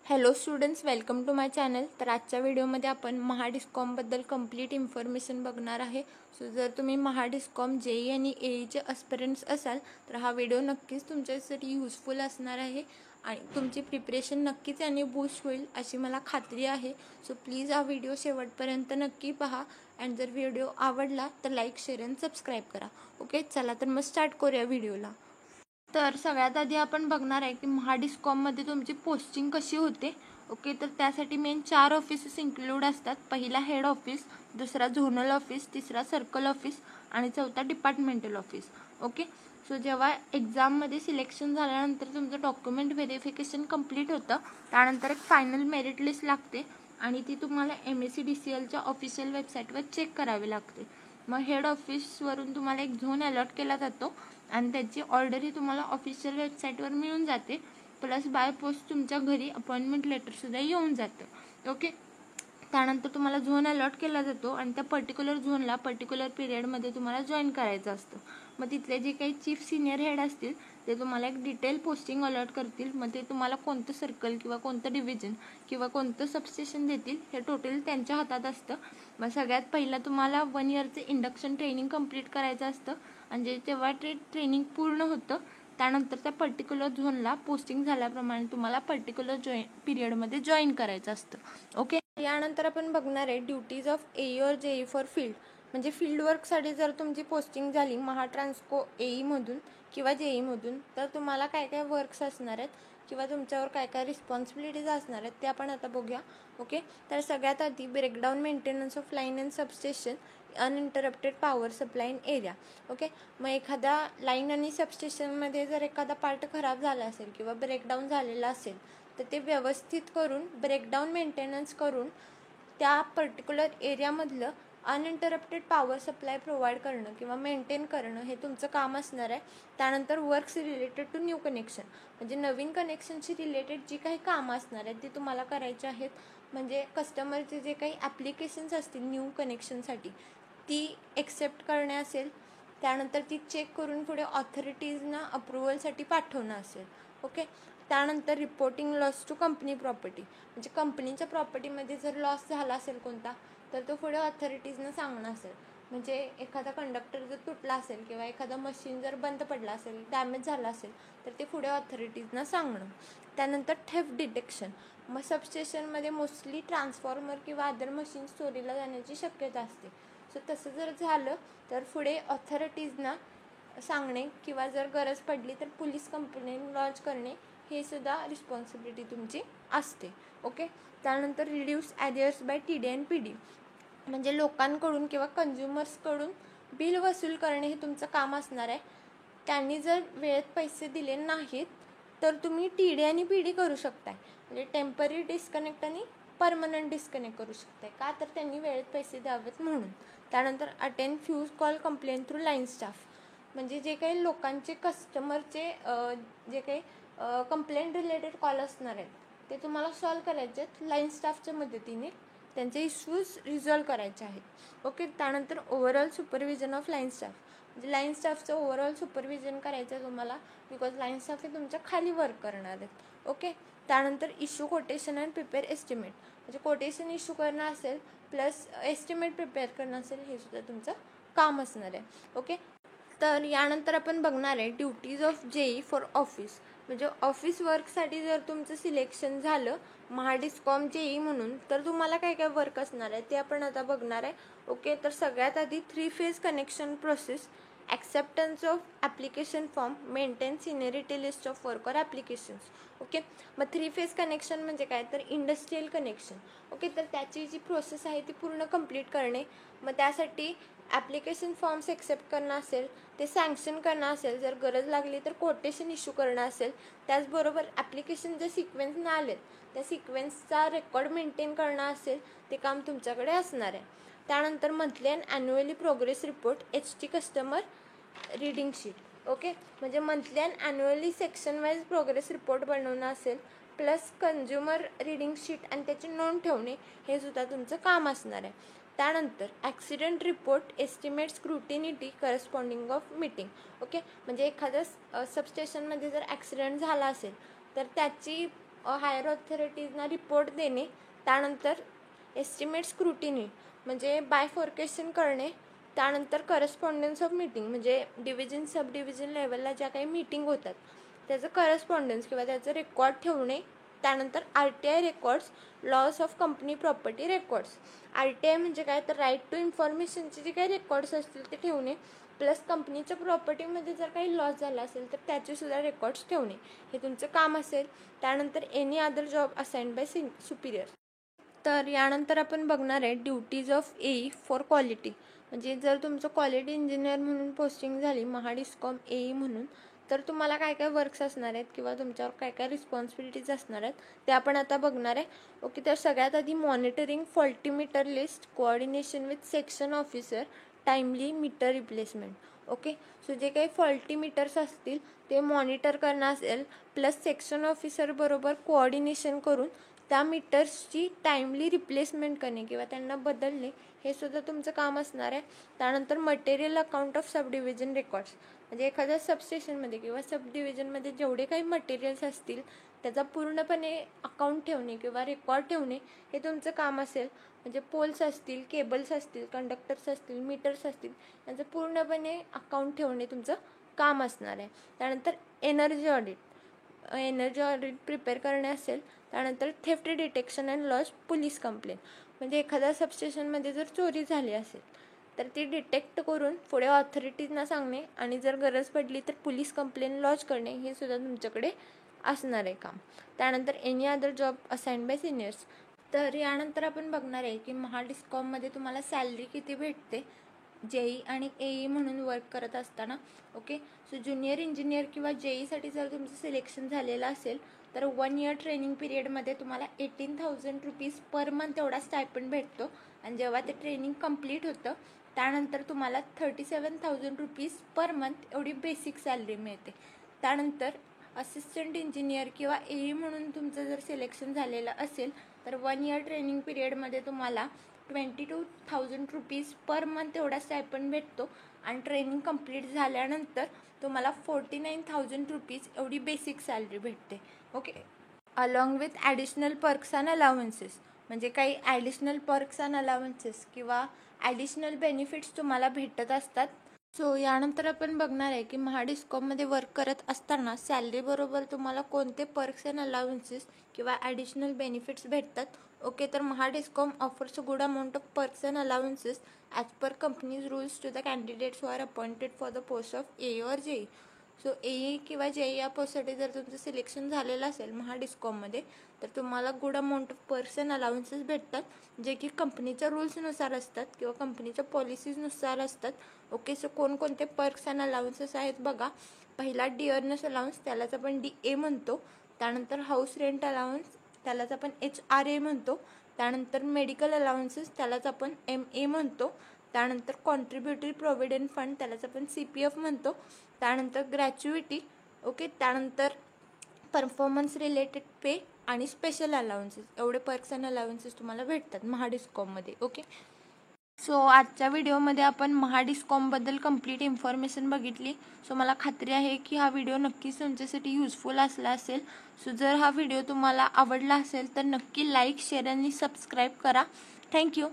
Hello students, welcome to my channel. तर आजच्या व्हिडिओमध्ये आपण महाडिस्कॉमबद्दल कंप्लीट इन्फॉर्मेशन बघणार आहे. सो जर तुम्ही महाडिस्कॉम जेई आणि एईचे अस्पिरंट्स असाल तर हा व्हिडिओ नक्कीच तुमच्यासाठी यूजफुल असणार आहे आणि तुमची प्रिपरेशन नक्कीच याने बूस्ट होईल अशी मला खात्री आहे. सो प्लीज हा व्हिडिओ शेवटपर्यंत नक्की पहा अँड जर व्हिडिओ आवडला तर लाईक, शेअर अँड सबस्क्राईब करा. ओके, चला तर मग स्टार्ट करूया व्हिडिओला. तर सगळ्यात आधी आपण बघणार आहे की महाडिस्कॉममध्ये तुमची पोस्टिंग कशी होते. ओके, तर त्यासाठी मेन 4 ऑफिसेस इन्क्लूड असतात. पहिला हेड ऑफिस, दुसरा झोनल ऑफिस, तिसरा सर्कल ऑफिस आणि चौथा डिपार्टमेंटल ऑफिस. ओके, सो जेव्हा एक्झाममध्ये सिलेक्शन झाल्यानंतर तुमचं डॉक्युमेंट व्हेरिफिकेशन कंप्लीट होतं, त्यानंतर एक फायनल मेरिट लिस्ट लागते आणि ती तुम्हाला MSc-DCLच्या ऑफिशियल वेबसाईटवर चेक करावी लागते. मग हेड ऑफिसवरून तुम्हाला एक झोन अलॉट केला जातो आणि त्याची ऑर्डरही तुम्हाला ऑफिशियल वेबसाईटवर मिळून जाते. प्लस बाय पोस्ट तुमच्या घरी अपॉइंटमेंट लेटरसुद्धा येऊन जातं. ओके, त्यानंतर तुम्हाला झोन अलॉट केला जातो आणि त्या पर्टिक्युलर झोनला पर्टिक्युलर पिरियडमध्ये तुम्हाला जॉईन करायचं असतं. मग तिथले जे काही चीफ सिनियर हेड असतील ते तुम्हाला एक डिटेल पोस्टिंग अलॉट करतील. मग ते तुम्हाला कोणतं सर्कल किंवा कोणतं डिव्हिजन किंवा कोणतं सबस्टेशन देतील हे टोटल त्यांच्या हातात असतं. मग सगळ्यात पहिला तुम्हाला 1 इयरचे इंडक्शन ट्रेनिंग कंप्लीट करायचं असतं आणि तेव्हा ट्रेनिंग पूर्ण होतं त्यानंतर त्या पर्टिक्युलर झोनला पोस्टिंग झाल्याप्रमाणे तुम्हाला पर्टिक्युलर पिरियडमध्ये जॉईन करायचं असतं. ओके, यानंतर आपण बघणार आहे ड्युटीज ऑफ एई और जेई फॉर फील्ड. म्हणजे फील्ड वर्कसाठी जर तुमची पोस्टिंग झाली महाट्रान्सको एईमधून किंवा जेईमधून तर तुम्हाला काय काय वर्क्स असणार आहेत किंवा तुमच्यावर काय काय रिस्पॉन्सिबिलिटीज असणार आहेत ते आपण आता बघूया. ओके, तर सगळ्यात आधी breakdown maintenance of line and substation, uninterrupted power supply in area. Okay, मग एखाद्या लाईन आणि सबस्टेशनमध्ये जर एखादा पार्ट खराब झाला असेल किंवा ब्रेकडाऊन झालेला असेल तर ते व्यवस्थित करून ब्रेकडाऊन मेंटेनन्स करून त्या पर्टिक्युलर एरियामधलं अनइंटरप्टेड पॉवर सप्लाय प्रोव्हाइड करणं किंवा मेंटेन करणं हे तुमचं काम असणार आहे. त्यानंतर works related to new connection, म्हणजे नवीन कनेक्शनशी रिलेटेड जी काही कामं असणार आहेत ती तुम्हाला करायची आहेत. म्हणजे कस्टमरचे जे काही ॲप्लिकेशन्स असतील न्यू कनेक्शनसाठी ती एक्सेप्ट करणे असेल, त्यानंतर ती चेक करून पुढे ऑथॉरिटीजना अप्रुव्हलसाठी पाठवणं असेल. ओके, त्यानंतर reporting loss to company property, म्हणजे कंपनीच्या प्रॉपर्टीमध्ये जर लॉस झाला असेल कोणता तर तो पुढे ऑथॉरिटीजना सांगणं असेल. म्हणजे एखादा कंडक्टर जर तुटला असेल किंवा एखादा मशीन जर बंद पडला असेल, डॅमेज झाला असेल तर ते पुढे ऑथॉरिटीजना सांगणं. त्यानंतर थेफ्ट डिटेक्शन, मग सबस्टेशनमध्ये मोस्टली ट्रान्सफॉर्मर किंवा अदर मशीन चोरीला जाण्याची शक्यता असते. सो तसं जर झालं तर पुढे ऑथॉरिटीजना सांगणे किंवा जर गरज पडली तर पोलीस कंप्लेंट लॉन्च करणे हे सुद्धा रिस्पॉन्सिबिलिटी तुमची असते. ओके, त्यानंतर reduce arrears by TD and PD, म्हणजे लोकांकडून किंवा कन्झ्युमर्सकडून बिल वसूल करणे हे तुमचं काम असणार आहे. त्यांनी जर वेळेत पैसे दिले नाहीत तर तुम्ही TD आणि PD करू शकताय, म्हणजे टेम्पररी डिस्कनेक्ट आणि परमनंट डिस्कनेक्ट करू शकताय. का तर त्यांनी वेळेत पैसे द्यावेत म्हणून. त्यानंतर attend fuse call complaint through line staff, म्हणजे जे काही लोकांचे कस्टमरचे जे काही कंप्लेंट रिलेटेड कॉल असणार आहेत ते तुम्हाला सॉल्व करायचे आहेत लाईन स्टाफच्या मदतीने, त्यांचे इश्यूज रिझॉल्व करायचे आहेत. ओके, त्यानंतर overall supervision of line staff, म्हणजे लाईन स्टाफचं ओव्हरऑल सुपरविजन करायचं आहे तुम्हाला बिकॉज लाईन स्टाफ हे तुमच्या खाली वर्क करणार आहेत. ओके, त्यानंतर issue quotation and prepare estimate, म्हणजे कोटेशन इश्यू करणं असेल प्लस एस्टिमेट प्रिपेअर करणं असेल हे सुद्धा तुमचं काम असणार आहे. ओके, तर यानंतर आपण बघणार आहे duties of JE for office, म्हणजे ऑफिस वर्कसाठी जर तुमचं सिलेक्शन झालं महाडिस्कॉम जेई म्हणून तर तुम्हाला काय काय वर्क असणार आहे ते आपण आता बघणार आहे. ओके, तर सगळ्यात आधी 3 phase connection process, acceptance of application form, maintain seniority list of work और ॲप्लिकेशन्स. ओके, मग 3 फेज कनेक्शन म्हणजे काय तर इंडस्ट्रियल कनेक्शन. ओके, तर त्याची जी प्रोसेस आहे ती पूर्ण कंप्लीट करणे. मग त्यासाठी ॲप्लिकेशन फॉर्म्स एक्सेप्ट करणं असेल, ते सँक्शन करणं असेल, जर गरज लागली तर कोटेशन इश्यू करणं असेल, त्याचबरोबर ॲप्लिकेशन जर सिक्वेन्सनं आलेत त्या सिक्वेन्सचा रेकॉर्ड मेंटेन करणं असेल ते काम तुमच्याकडे असणार आहे. त्यानंतर monthly and annually progress report, HT customer reading sheet. Okay, म्हणजे monthly and annually section wise progress report बनवणं असेल प्लस कंझ्युमर रीडिंग शीट आणि त्याची नोंद ठेवणे हे सुद्धा तुमचं काम असणार आहे. त्यानंतर accident report, estimate scrutiny corresponding of meeting. Okay, म्हणजे एखाद्या सबस्टेशनमध्ये जर ॲक्सिडेंट झाला असेल तर त्याची हायर ऑथॉरिटीजना रिपोर्ट देणे, त्यानंतर एस्टिमेट स्क्रुटिनी म्हणजे बायफोर्केशन करणे, त्यानंतर करस्पॉन्डन्स ऑफ मीटिंग म्हणजे डिव्हिजन सब डिव्हिजन लेवलला ज्या काही मीटिंग होतात त्याचं करस्पॉन्डन्स किंवा त्याचं रेकॉर्ड ठेवणे, त्यानंतर RTI records, loss of company property records. RTI म्हणजे काय तर राईट टू इन्फॉर्मेशनचे जे काही रेकॉर्ड्स असतील ते ठेवणे, प्लस कंपनीच्या प्रॉपर्टीमध्ये जर काही लॉस झाला असेल तर त्याचेसुद्धा रेकॉर्ड्स ठेवणे, हे तुमचं काम असेल. त्यानंतर any other job assigned by superior. तर यानंतर आपण बघणार आहे duties of AE for quality. म्हणजे जर तुमचं क्वालिटी इंजिनियर म्हणून पोस्टिंग झाली महाडिस्कॉम AE म्हणून, तर तुम्हाला काय काय वर्क्स असणार आहेत किंवा तुमच्यावर काय काय रिस्पॉन्सिबिलिटीज असणार आहेत ते आपण आता बघणार आहे. ओके, तर सगळ्यात आधी monitoring faulty meter list, coordination with section officer, timely meter replacement. Okay, so जे काही फॉल्टी मीटर्स असतील ते मॉनिटर करणं असेल, प्लस सेक्शन ऑफिसर बरोबर कोऑर्डिनेशन करून त्या मीटर्सची टाइमली रिप्लेसमेंट करणे किंवा त्यांना बदलणे, हे सुद्धा तुमचं काम असणार आहे. त्यानंतर material account of sub division records म्हणजे एखाद्या सबस्टेशनमध्ये किंवा सब डिव्हिजनमध्ये जेवढे काही मटेरियल्स असतील त्याचा पूर्णपणे अकाउंट ठेवणे किंवा रेकॉर्ड ठेवणे, हे तुमचं काम असेल. म्हणजे पोल्स असतील, केबल्स असतील, कंडक्टर्स असतील, मीटर्स असतील, यांचं पूर्णपणे अकाउंट ठेवणे तुमचं काम असणार आहे. त्यानंतर एनर्जी ऑडिट प्रिपेअर करणे असेल. त्यानंतर theft detection and loss police complaint म्हणजे एखाद्या सबस्टेशनमध्ये जर चोरी झाली असेल तर ती डिटेक्ट करून पुढे ऑथॉरिटीजना सांगणे आणि जर गरज पडली तर पोलीस कंप्लेन लॉन्च करणे, हे सुद्धा तुमच्याकडे असणार आहे काम. त्यानंतर any other job assigned by seniors. तर यानंतर आपण बघणार आहे की महाडिस्कॉममध्ये तुम्हाला सॅलरी किती भेटते JE आणि AE म्हणून वर्क करत असताना. ओके, सो ज्युनियर इंजिनियर किंवा JEसाठी जर तुमचं सिलेक्शन झालेलं असेल तर 1 इयर ट्रेनिंग पिरियडमध्ये तुम्हाला 18,000 रुपीज पर मंथ एवढा स्टायपंड भेटतो. आणि जेव्हा ते ट्रेनिंग कंप्लीट होतं त्यानंतर तुम्हाला 37,000 रुपीज पर मंथ एवढी बेसिक सॅलरी मिळते. त्यानंतर असिस्टंट इंजिनियर किंवा AE म्हणून तुमचं जर सिलेक्शन झालेलं असेल तर 1 इयर ट्रेनिंग पिरियडमध्ये तुम्हाला 22,000 रुपीज पर मंथ एवढा स्टायपंड भेटतो. आणि ट्रेनिंग कंप्लीट झाल्यानंतर तुम्हाला 49,000 रुपीज एवढी बेसिक सॅलरी भेटते. Okay, along with additional perks and allowances म्हणजे काही ॲडिशनल पर्क्स अँड अलाउन्सेस किंवा ॲडिशनल बेनिफिट्स तुम्हाला भेटत असतात. सो यानंतर आपण बघणार आहे की महाडिस्कॉममध्ये वर्क करत असताना सॅलरी बरोबर तुम्हाला कोणते पर्क्स अँड अलाउन्सेस किंवा ॲडिशनल बेनिफिट्स भेटतात. ओके, तर Mahadiscom offers a good amount of perks and allowances as per company's rules to the candidates who are appointed for the post of AE और JE. So AE किंवा JE या पोस्टसाठी जर तुमचं selection झालेलं असेल महाडिस्कॉममध्ये तर तुम्हाला good amount of perks and allowances भेटतात, जे की कंपनीच्या रूल्सनुसार असतात किंवा कंपनीच्या पॉलिसीजनुसार असतात. ओके, सो कोणकोणते पर्क्स अँड अलाउन्सेस आहेत बघा. पहिला डिअरनेस अलाउन्स, त्यालाच आपण DA म्हणतो. त्यानंतर हाऊस रेंट अलाउन्स, त्यालाच आपण HRA म्हणतो. त्यानंतर मेडिकल अलाउन्सेस, त्यालाच आपण MA म्हणतो. त्यानंतर कॉन्ट्रीब्युटरी प्रॉव्हिडंट फंड, त्यालाच आपण CPF म्हणतो. त्यानंतर ग्रॅच्युइटी. ओके, त्यानंतर परफॉर्मन्स रिलेटेड पे आणि स्पेशल अलाउन्सेस, एवढे पर्क्स अँड अलाउन्सेस तुम्हाला भेटतात महाडिस्कॉममध्ये. ओके, सो आजच्या व्हिडिओमध्ये आपण महाडिस्कॉमबद्दल कंप्लीट इन्फॉर्मेशन बघितली. सो मला खात्री आहे की हा व्हिडिओ नक्कीच तुमच्यासाठी युजफुल असला असेल. सो जर हा व्हिडिओ तुम्हाला आवडला असेल तर नक्की लाईक, शेअर आणि सबस्क्राईब करा. थँक्यू.